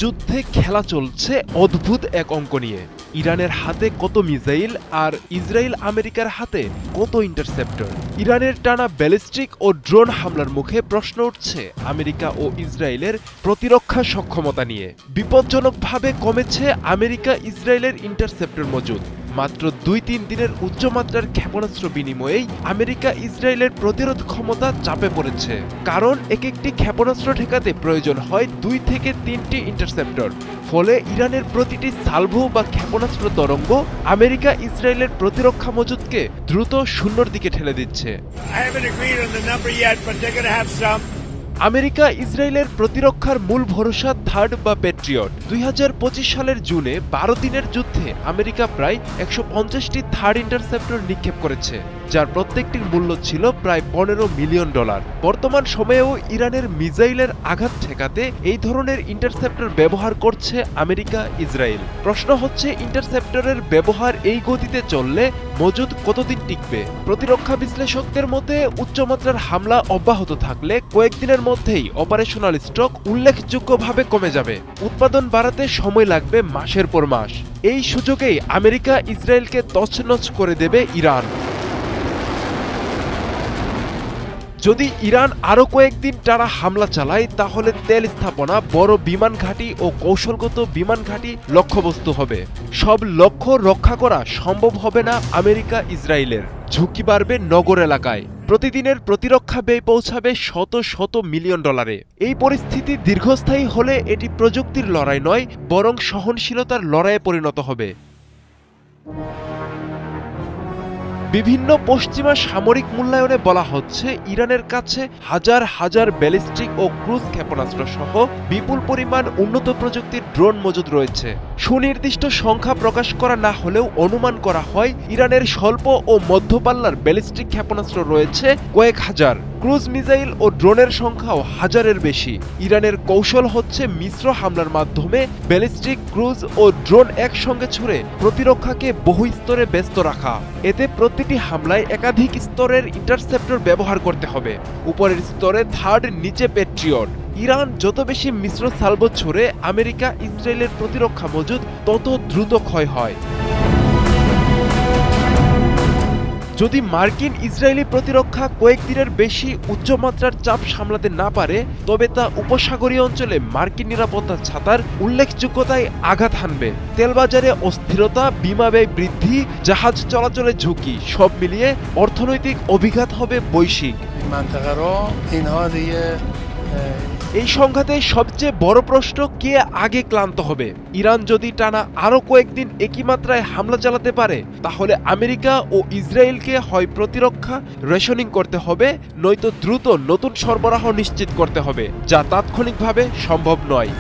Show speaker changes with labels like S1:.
S1: যুদ্ধে খেলা চলছে অদ্ভুত এক অঙ্ক নিয়ে। ইরানের হাতে কত মিসাইল আর ইসরায়েল আমেরিকার হাতে কত ইন্টারসেপ্টর। ইরানের টানা ব্যালিস্টিক ও ড্রোন হামলার মুখে প্রশ্ন উঠছে আমেরিকা ও ইসরায়েলের প্রতিরক্ষা সক্ষমতা নিয়ে। বিপজ্জনকভাবে কমেছে আমেরিকা ইসরায়েলের ইন্টারসেপ্টর মজুদ। মাত্র ২-৩ দিনের উচ্চমাত্রার ক্ষেপণাস্ত্র বিনিময়েই আমেরিকা ইসরায়েলের প্রতিরোধ ক্ষমতা চাপে পড়েছে। কারণ এক একটি ক্ষেপণাস্ত্র ঠেকাতে প্রয়োজন হয় ২ থেকে ৩টি ইন্টারসেপ্টর। ফলে ইরানের প্রতিটি সালভো বা ক্ষেপণাস্ত্র তরঙ্গ আমেরিকা ইসরায়েলের প্রতিরক্ষা মজুদকে দ্রুত শূন্যর দিকে ঠেলে দিচ্ছে। আমেরিকা ইসরায়েলের প্রতিরক্ষার মূল ভরসা থার্ড বা প্যাট্রিয়ট। ২০২৫ সালের জুনে ১২ দিনের যুদ্ধে আমেরিকা প্রায় ১৫০টি থার্ড ইন্টারসেপ্টর নিক্ষেপ করেছে, যার প্রত্যেকটির মূল্য ছিল প্রায় $১৫ মিলিয়ন। বর্তমান সময়েও ইরানের মিসাইলের আঘাত ঠেকাতে এই ধরনের ইন্টারসেপ্টর ব্যবহার করছে আমেরিকা ইসরায়েল। প্রশ্ন হচ্ছে, ইন্টারসেপ্টরের ব্যবহার এই গতিতে চললে মজুদ কতদিন টিকবে? প্রতিরক্ষা বিশ্লেষকদের মতে উচ্চমাত্রার হামলা অব্যাহত থাকলে কয়েকদিনের মধ্যেই অপারেশনাল স্টক উল্লেখযোগ্যভাবে কমে যাবে। উৎপাদন বাড়াতে সময় লাগবে মাসের পর মাস। এই সুযোগেই আমেরিকা ইসরায়েলকে তছনছ করে দেবে ইরান। যদি ইরান আরও কয়েকদিন টানা হামলা চালায়, তাহলে তেল স্থাপনা, বড় বিমান ঘাঁটি ও কৌশলগত বিমান ঘাঁটি লক্ষ্যবস্তু হবে। সব লক্ষ্য রক্ষা করা সম্ভব হবে না আমেরিকা ইসরায়েলের। ঝুঁকি বাড়বে নগর এলাকায়। প্রতিদিনের প্রতিরক্ষা ব্যয় পৌঁছাবে শত শত মিলিয়ন ডলারে। এই পরিস্থিতি দীর্ঘস্থায়ী হলে এটি প্রযুক্তির লড়াই নয়, বরং সহনশীলতার লড়াইয়ে পরিণত হবে। বিভিন্ন পশ্চিমা সামরিক মূল্যায়নে বলা হচ্ছে, ইরানের কাছে হাজার হাজার ব্যালিস্টিক ও ক্রুজ ক্ষেপণাস্ত্র সহ বিপুল পরিমাণ উন্নত প্রযুক্তির ড্রোন মজুদ রয়েছে। সুনির্দিষ্ট সংখ্যা প্রকাশ করা না হলেও অনুমান করা হয় ইরানের স্বল্প ও মধ্যপাল্লার ব্যালিস্টিক ক্ষেপণাস্ত্র রয়েছে কয়েক হাজার। ক্রুজ মিসাইল ও ড্রোনের সংখ্যাও হাজারের বেশি। ইরানের কৌশল হচ্ছে মিশ্র হামলার মাধ্যমে ব্যালিস্টিক, ক্রুজ ও ড্রোন একসঙ্গে ছুড়ে প্রতিরক্ষাকে বহু স্তরে ব্যস্ত রাখা। এতে প্রতিটি হামলায় একাধিক স্তরের ইন্টারসেপ্টর ব্যবহার করতে হবে। উপরের স্তরে থার্ড, নিচে প্যাট্রিয়ট। ইরান যত বেশি মিশ্র সালভো ছুড়ে আমেরিকা ইসরায়েলের প্রতিরক্ষা মজুদ তত দ্রুত ক্ষয় হয়। যদি মার্কিন ইসরায়েলি প্রতিরক্ষা কয়েকদিনের বেশি উচ্চমাত্রার চাপ সামলাতে না পারে, তবে তা উপসাগরীয় অঞ্চলে মার্কিন নিরাপত্তা ছাতার উল্লেখযোগ্যতায় আঘাত হানবে। তেলবাজারে অস্থিরতা, বিমা ব্যয় বৃদ্ধি, জাহাজ চলাচলে ঝুঁকি, সব মিলিয়ে অর্থনৈতিক অভিঘাত হবে বৈশ্বিক। এই সংঘাতে সবচেয়ে বড় প্রশ্ন, কে আগে ক্লান্ত হবে? ইরান যদি টানা আরও কয়েকদিন একই মাত্রায় হামলা চালাতে পারে, তাহলে আমেরিকা ও ইসরায়েলকে হয় প্রতিরক্ষা রেশনিং করতে হবে, নয়তো দ্রুত নতুন সরবরাহ নিশ্চিত করতে হবে, যা তাৎক্ষণিকভাবে সম্ভব নয়।